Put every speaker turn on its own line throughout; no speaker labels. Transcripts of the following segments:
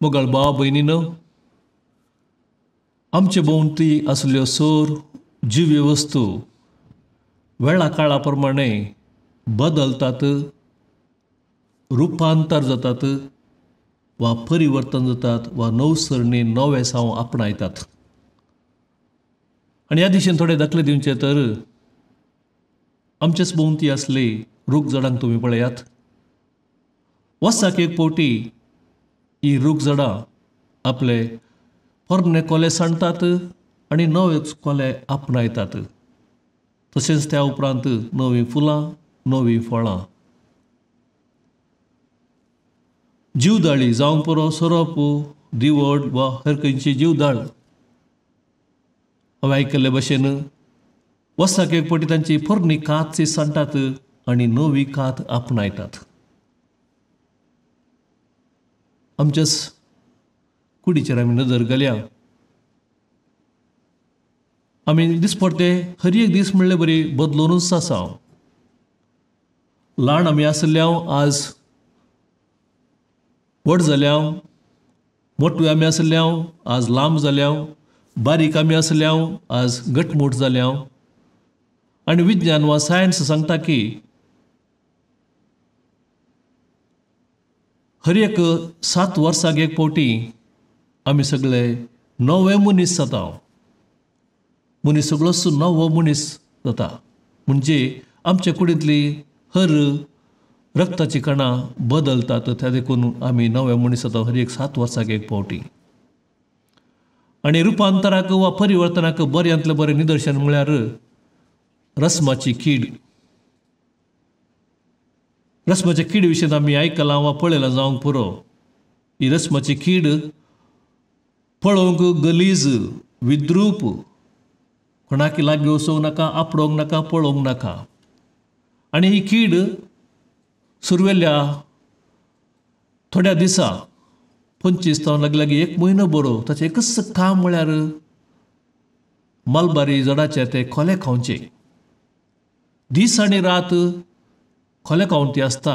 मोगाळ भाव भयणीनो, आमचे भोवती असल्यो सोर जिव्य वस्तू वेळा काळा प्रमाणे बदलतात, रुपांतर जातात वा परिवर्तन जातात वा नवसरणी नवे साव आपणायतात. आणि ह्या दिशेन थोडे दाखले दिवचे तर आमचेच भोवती असले रूख झाडांक तुम्ही पळयात. वर्साक एक फावटी ही रूख झाडां आपले पोरणे कोले सांडतात आणि नवे कोले आपणायतात. तशेंच त्या उपरांत नवीं फुलां, नवीं फळां. जीवदाळी जावं पुरो सोरोप, दिवड वा हेर खंयची जीवदाळ हांवें आयकल्ले भशेन वर्साक एक फावटी तांची पोरणी कात सांडटात आनी नवी कात आपणायतात. आमच्याच कुडीचेर आमी नदर घालया. आमी दिसपट्टे हर एक दीस म्हणले बरी बदलूनच आसा. ल्हान आमी आसल्याव आज व्हड जाल्याव, मोठे आमी आसल्याव आज लांब जाल्याव, बारीक आमी आसल्याव आज घटमूट जाल्याव. आनी विज्ञान वा सायन्स सांगता की हर एक 7 वर्सांक एक फावटी आमी सगळे नवे मनीस जाता. मनीस सगळोच नवो मनीस जाता. म्हणजे आमचे कुडींतली हर रक्ताची कणां बदलतात. त्या देखून आमी नवे मनीस जाता हर एक 7 वर्सांक एक फावटी. आनी रुपांतराक वा परिवर्तनाक बऱ्यांतलें बरें निदर्शन म्हळ्यार रस्माची कीड. रस्माच्या कीड विशीं आमी आयकलां वा पळयलां जावंक पुरो. ही रस्माची कीड पळोवंक गलीज, विद्रूप, कोणाक लागीं वचोंक नाका, आपडोंक नाका, पळोवंक नाका. आनी ही कीड सुरवेल्या थोड्या दिसा 25 तावन लागीं 1 म्हयनो बरो ताचें एकच काम म्हळ्यार मलबारी झाडाचे ते खोले खावचे. दीस आनी रात खोले खावंक आसता.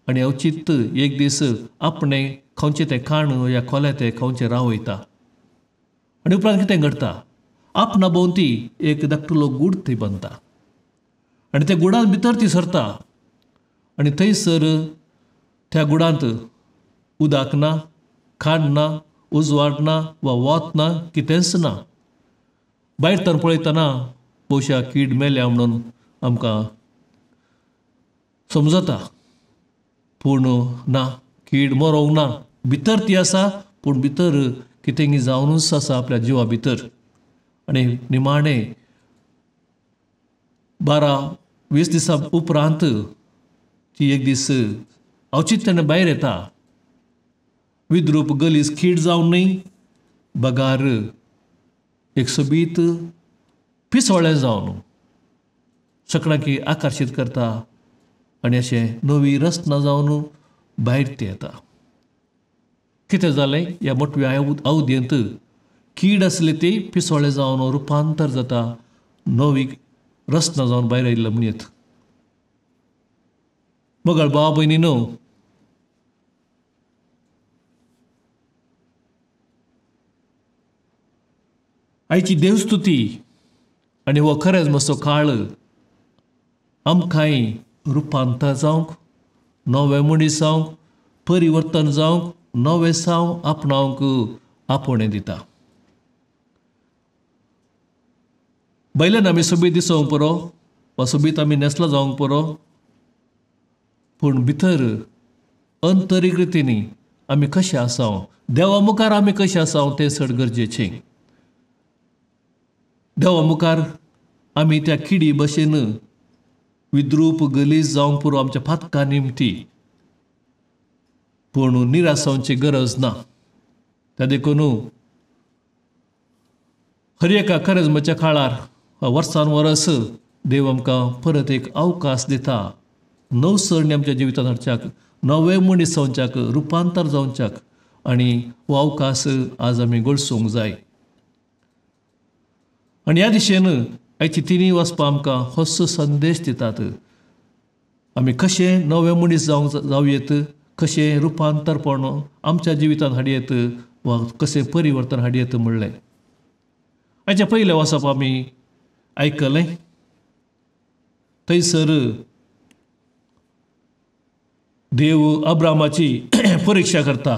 आनी अवचित्त एक दीस आपणे खावचे तें खाण या खोले ते खावचे रावयता. आनी उपरांत कितें घडटा, आपणा भोवती एक धाकटुलो गूड थंय बांदता. आनी त्या गुडांत भितर ती सरता. आनी थंयसर त्या गुडांत उदक ना, खाण ना, उजवाड ना वा वत ना, कितेंच ना. भायर तर पळयतना भोवशा कीड मेल्या म्हणून आमकां समजता. पूण ना, कीड मरोंक ना. भितर ती आसा, पूण भितर कितें जावनूच आसा आपल्या जिवा भितर. आनी निमाणे 12-20 दिसां उपरांत ती एक दीस अवचित्यान भायर येता. विद्रूप गलीज कीड जावन न्ही, बगार एक सोबीत पिसोळें जावन सगळ्यांक आकर्शीत करता. आनी अशें नवी रचना जावन भायर ती येता. कितें जालें, ह्या मोठव्या अवधयेंत कीड आसली ती पिसोळें जावन रुपांतर जाता, नवी रचना जावन भायर आयिल्लो मनीस. मोगाळ भाव भयणीनो, आयची देवस्तुती आनी हो खरेंच मातसो काळ आमकांय रुपांतर जावंक, नवे मनीस जावंक, परिवर्तन जावंक, नवे साव आपणावंक आपोवणें दिता. भायल्यान आमी सोबीत दिसोवंक पुरो वा सोबीत आमी नेसला जावंक पुरो, पूण भितर अंतरीक रितीनी आमी कशें आसाव, देवा मुखार आमी कशें आसाव तें चड गरजेचें. देवा मुखार आमी त्या किडी भशेन विद्रूप गलीज जावंक पुरो आमच्या फातका निमती, पूण निरासावची गरज ना. त्या देखून हर एका खरेजमाच्या काळार वर्सान वर्स देव आमकां परत एक अवकाश दिता. नवसरणी आमच्या जिवितांत हाडच्याक, नवे मनीस जावच्याक, रुपांतर जावच्याक. आनी हो अवकाश आज आमी गळसूंक जाय. आनी ह्या दिशेन आयची तिनी वचपां आमकां होच संदेश दितात. आमी कशें नवे मनीस जावंक जावयेत, कशें रुपांतरपण आमच्या जिवितांत हाडी येता वा कशें परिवर्तन हाडी येता म्हणलें. हाच्या पयलें वचप आमी आयकलें. थंयसर देव अब्रामाची परिक्षा करता.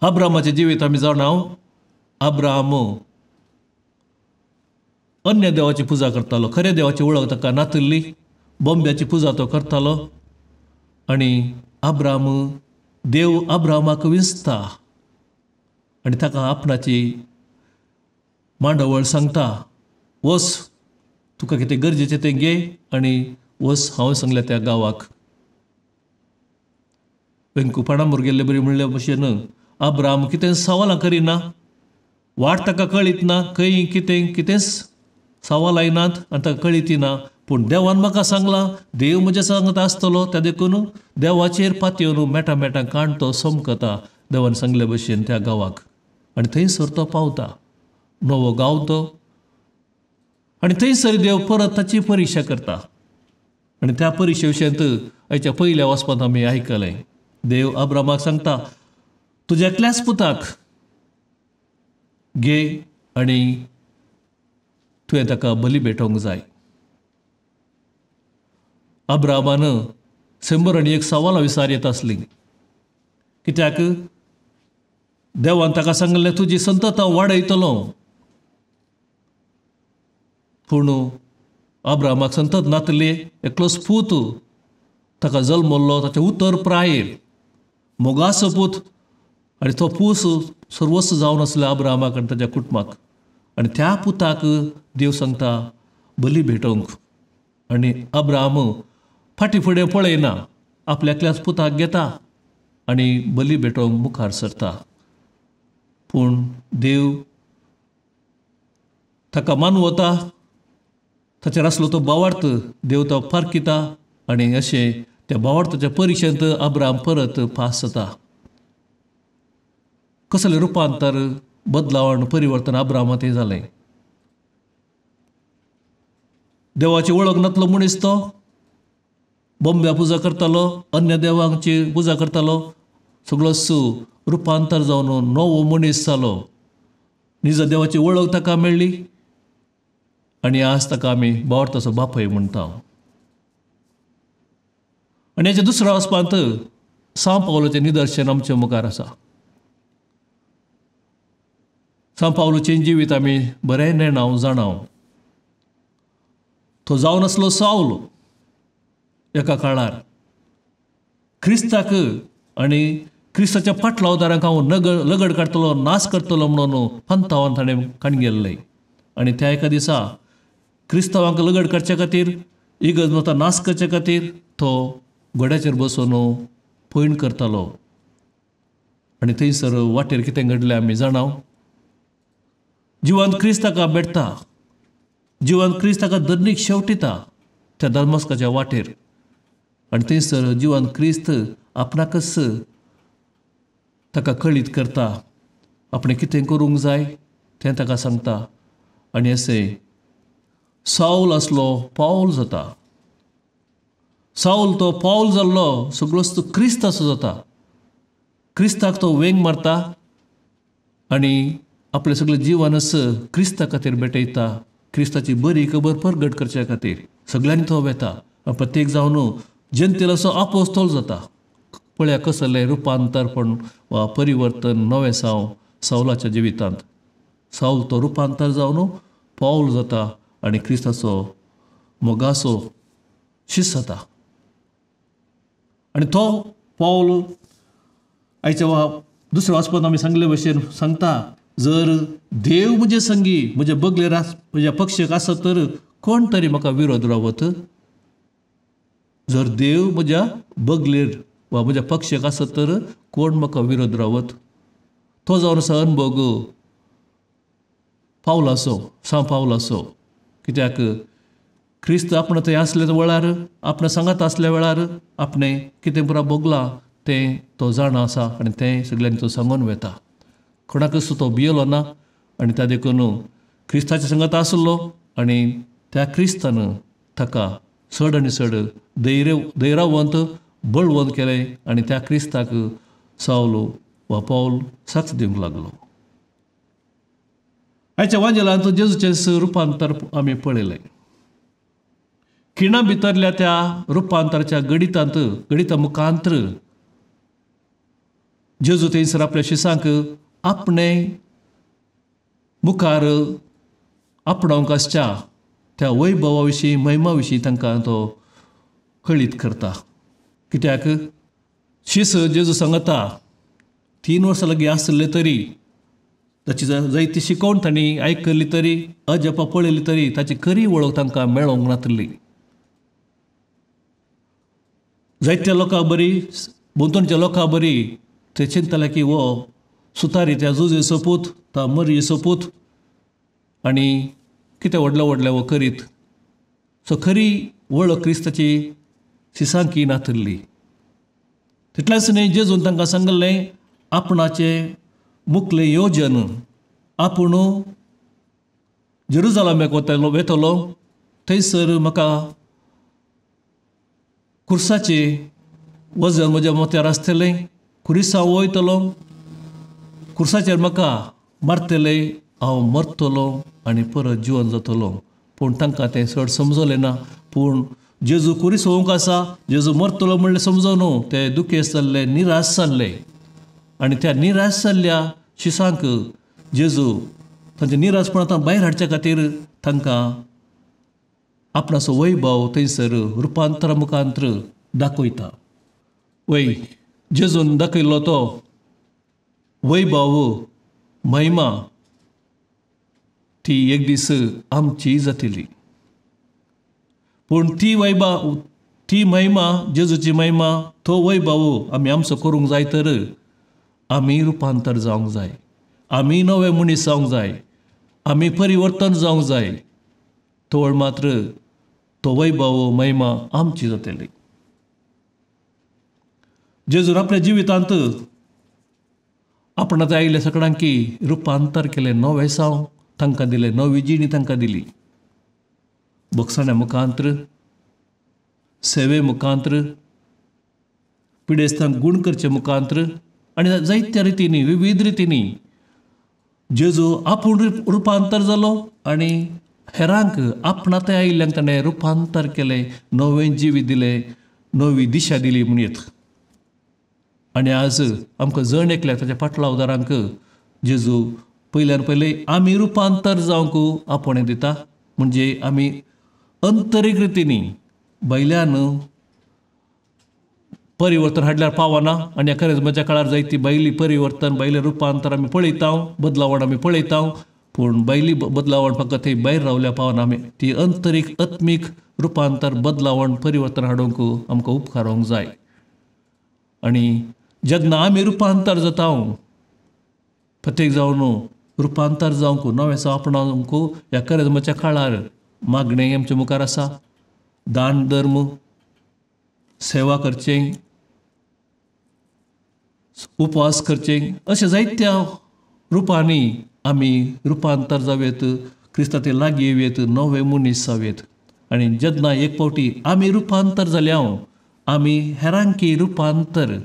अब्रामाचें जिवीत आमी जाणाव. अब्राम अन्य देवाची पुजा करतालो. खऱ्या देवाची वळख ताका नातल्ली. बोंब्याची पुजा तो करतालो. आनी अब्राम देव अब्रामाक विंचता आनी ताका आपणाची मांडावळ सांगता, वस तुका कितें गरजेचें तें घे आनी वस हांवें सांगल्या त्या गांवाक. वेंकुपणामोर गेल्ले बरी म्हणल्या भशेन अब्राम कितें सवालां करिना. वाट ताका कळीत ना. खंय कितेंच सवाल आयनात आनी ताका कळीत ना. पूण देवान म्हाका सांगलां, देव म्हज्या सांगत आसतलो. त्या देखून देवाचेर पातयेवन मेटा काण तो समकता देवान सांगले भशेन त्या गांवाक. आनी थंयसर तो पावता. नवो गांव तो. आनी थंयसर देव परत ताची परिक्षा करता. आनी त्या परिक्षे विशयंत हाच्या पयल्या वचपांत आमी आयकलें. देव अब्रामाक सांगता, तुज्या एकल्याच पुताक घे आनी तुवें ताका बली भेटोवंक जाय. अब्रामान 101 सवालां विचारीत आसलीं. कित्याक देवान ताका सांगलें तुजी संतता वाडयतलो. पूण अब्रामाक संतत नातली. एकलोच पूत ताका जल्मल्लो ताच्या उतर प्रायेर मोगाचो पूत. आनी तो पूस सर्वस्व जावन आसलो अब्रामाक आनी ताच्या कुटुंबाक. आनी त्या पुताक देव सांगता बली भेटोवंक. आनी अब्राम फाटीं फुडें पळयना. आपल्या एकल्याच पुताक घेता आनी बली भेटोवंक मुखार सरता. पूण देव ताका मानवता. ताचेर आसलो तो बावार्थ देव तो पारखिता. आनी अशें त्या बावार्थाच्या परिक्षेंत अब्राम परत पास जाता. कसलें रुपांतर बदलावण परिवर्तन अब्रामांत जालें. देवाची वळख नातलो मनीस तो. बोंब्या पुजा करतालो. अन्य देवांची पुजा करतालो. सगळोच रुपांतर जावन नवो मनीस जालो. निज देवाची वळख ताका मेळ्ळी. आनी आज ताका आमी बावार्थाचो बापूय म्हणटा. आनी हेच्या दुसऱ्या वचपांत सांव पावलोचें निदर्शन आमच्या मुखार आसा. सांव पावलोचें जिवीत आमी बरें नेणाव जाणाव. तो जावन आसलो सावल एका काळार. क्रिस्ताक आनी क्रिस्ताच्या फाटलावदारांक हांव लगड काडटलो, नाश करतलो म्हणून पंथावान ताणें काणगेल्लें. आनी त्या एका दिसा क्रिस्तांवांक लगड करचे खातीर, इगर्ज मतां नाश करचे खातीर तो घोड्याचेर बसून पैण करतालो. आनी थंयसर वाटेर कितें घडलें आमी जाणाव. जिवंत क्रिस्त ताका भेटता. जिवंत क्रिस्त ताका धर्नीक शेवटिता त्या दमस्काच्या वाटेर. आनी थंयसर जिवंत क्रिस्त आपणाकच ताका कळीत करता. आपणें कितें करूंक जाय तें ताका सांगता. आनी अशें सावल आसलो पावल जाता. सावल तो पावल जाल्लो सगळोच तो क्रिस्त असो जाता. क्रिस्ताक तो वेंग मारता आनी आपलें सगळें जिवनच क्रिस्ता खातीर भेटयता. क्रिस्ताची बरी खबर परगट करचे खातीर सगळ्यांनी तो वेता. प्रत्येक जावन जनतेल असो आपोस्तोल जाता. पळया कसलें रुपांतरपण वा परिवर्तन नवें सावलाच्या जिवितांत. सावल तो रुपांतर जावन पावल जाता आनी क्रिस्ताचो मोगाचो शिष्य जाता. आनी तो पावल आयच्या दुसऱ्या वाचपांत आमी सांगले भशेन सांगता, जर देव म्हजे संगी म्हजे बगलेर म्हज्या पक्षाक आसत तर कोण तरी म्हाका विरोध रावत. जर देव म्हज्या बगलेर वा म्हज्या पक्षाक आसत तर कोण म्हाका विरोध रावत. तो जावन आसा अनुभव पावलाचो, सांव पावलाचो. कित्याक क्रिस्त आपण थंय आसल्या वेळार, आपणा सांगात आसल्या वेळार आपणें कितें पुरा भोगलां तें तो जाणा आसा आनी तें सगळ्यांनी तो सांगून वेता. कोणाकच तो भियेलो ना आनी त्या देखून क्रिस्ताच्या संगत आसलो आनी त्या क्रिस्तान ताका चड आनी चड धैर्यवंत बळवंत केलें आनी त्या क्रिस्ताक सावलो वा पावल साक्ष दिवंक लागलो. आयच्या वांजेलांत जेजूचें रुपांतर आमी पळयलें. खिणा भितरल्या त्या रुपांतराच्या गणिता मुखांतर जेजू थंयसर आपल्या शिसांक आपणे मुखार आपणावंक आसच्या त्या वैभवा विशीं महिमा विशीं तांकां तो कळीत करता. कित्याक शिस जेजू सांगता 3 वर्सां लागीं आसले तरी ताची जायती शिकोवन तांणी आयकली तरी अजपा पळयली तरी ताची खरी वळख तांकां मेळोंक नातली. जायत्या लोकां बरी भोंवतणच्या लोकां बरी ते चिंतले की वो सुतारी त्या झुजे सोपूत ता मरी सोपूत आनी कितें व्हडलें वो करीत. सो खरी वळख क्रिस्ताची सिसांकी नातली. तितलेंच न्ही जेजून तांकां सांगलें आपणाचें मुखलें येवजन आपूण जेरुजालेमाक वेतलो थंयसर म्हाका खुर्साचें वजन म्हज्या मोत्यार आसतलें. खुरिसांव वयतलो खुर्साचेर म्हाका मारतले हांव मरतलो आनी परत जिवन जातलो. पूण तांकां तें चड समजलें ना. पूण जेजू खुरीस होवंक आसा जेजू मरतलो म्हणलें समजो न्हू. ते दुखेस्त जाल्ले निराश जाल्ले आनी त्या निराश जाल्ल्या शिसांक जेजू तांच्या निराशपणांतल्यान भायर हाडच्या खातीर तांकां आपणाचो वैभव थंयसर रुपांतरा मुखांतर दाखयता. वय जेजून दाखयल्लो तो वैभव महिमा ती एक दीस आमची जातली. पूण ती महिमा जेजूची महिमा तो वैभव आमी आमचो करूंक जाय तर आमी रुपांतर जावंक जाय. आमी नवे मनीस जावंक जाय. आमी परिवर्तन जावंक जाय. तोवर मात्र तो वैभव महिमा आमची जातली. जेजून आपल्या जिवितांत आपणात आयिल्ल्या सगळ्यांकी रुपांतर केलें. नवें साव तांकां दिलें. नवी जिणी तांकां दिली. भोगसण्या मुखांतर सेवे मुखांतर पिडेस्तांक गूण करचे मुखांतर आनी जायत्या रितींनी विविध रितींनी जेजू आपूण रुपांतर जालो आनी हेरांक आपणात आयिल्ल्यांक ताणें रुपांतर केलें. नवें जिवीत दिलें. नवी दिशा दिली म्हणयत. आनी आज आमकां जण एकल्याक ताच्या फाटल्या उदारांक जेजू पयल्यान पयलें आमी रुपांतर जावंक आपणें दिता. म्हणजे आमी अंतरीक रितींनी भायल्यान परिवर्तन हाडल्यार पावना. आनी ह्या करिज्माच्या काळार जायती भायली परिवर्तन भायलें रुपांतर आमी पळयता. बदलावण आमी पळयता. पूण भायली बदलावण फकत थंय भायर रावल्या पावना. आमी ती अंतरीक आत्मीक रुपांतर बदलावण परिवर्तन हाडूंक आमकां उपकारूंक जाय. आनी जेन्ना आमी रुपांतर जाता प्रत्येक जावन रुपांतर जावंक नवें आपणावंक ह्या करिज्माच्या काळार मागणें आमच्या मुखार आसा. दान धर्म सेवा करचें उपवास करचें अशें जायत्या रुपांनी आमी रुपांतर जावेत. क्रिस्ताचे लागीं येवेत. नवे मनीस जावेत. आनी जेन्ना एक फावटी आमी रुपांतर जाल्या आमी हेरांकी रुपांतर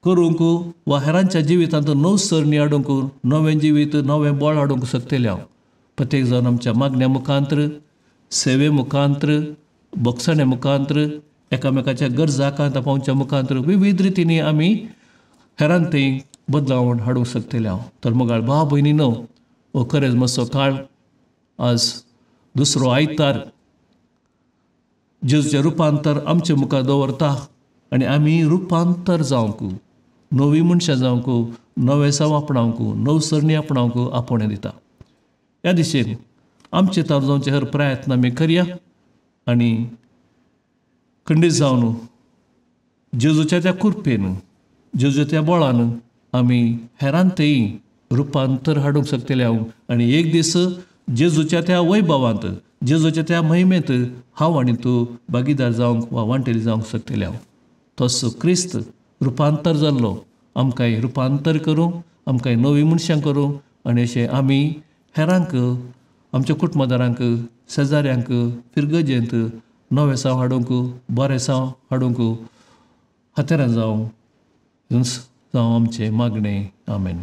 करूंक वा हेरांच्या जिवितांत नवसरणी हाडूंक नवें जिवीत नवें बळ हाडूंक शकतले. प्रत्येक जावन आमच्या मागण्या मुखांतर सेवे मुखांतर भोगसण्या मुखांतर एकामेकाच्या गरजांक पावच्या मुखांतर विविध रितींनी आमी हेरांक थंय बदलावण हाडूंक शकतले. तर मोगाळ भाव भयणीनो हो करिज्माचो काळ आज दुसरो आयतार जेजूचें रुपांतर आमच्या मुखार दवरता. आनी आमी रुपांतर जावंक नवीं मनशां जावंक नवें साव आपणावंक नवसरणी आपणावंक आपणें दिता. ह्या दिशेन आमचे तवजावचे हर प्रयत्न आमी करया आनी खंडीत जावन जेजूच्या त्या कृपेन जेजूच्या त्या बळान आमी हेरांतय रुपांतर हाडूंक शकतले. आनी एक दीस जेजूच्या त्या वैभवांत जेजूच्या त्या महिमेंत हांव आनी तूं भागीदार जावंक वा वांटेली जावंक शकतले. तसो क्रिस्त रुपांतर जाल्लो आमकांय रुपांतर करूं आमकांय नवीं मनशां करूं आनी अशें आमी हेरांक आमच्या कुटुंबदारांक शेजाऱ्यांक फिरगजेंत नवे साव हाडूंक बरें साव हाडूंक हातेरां जावं आमचें मागणें आमेन.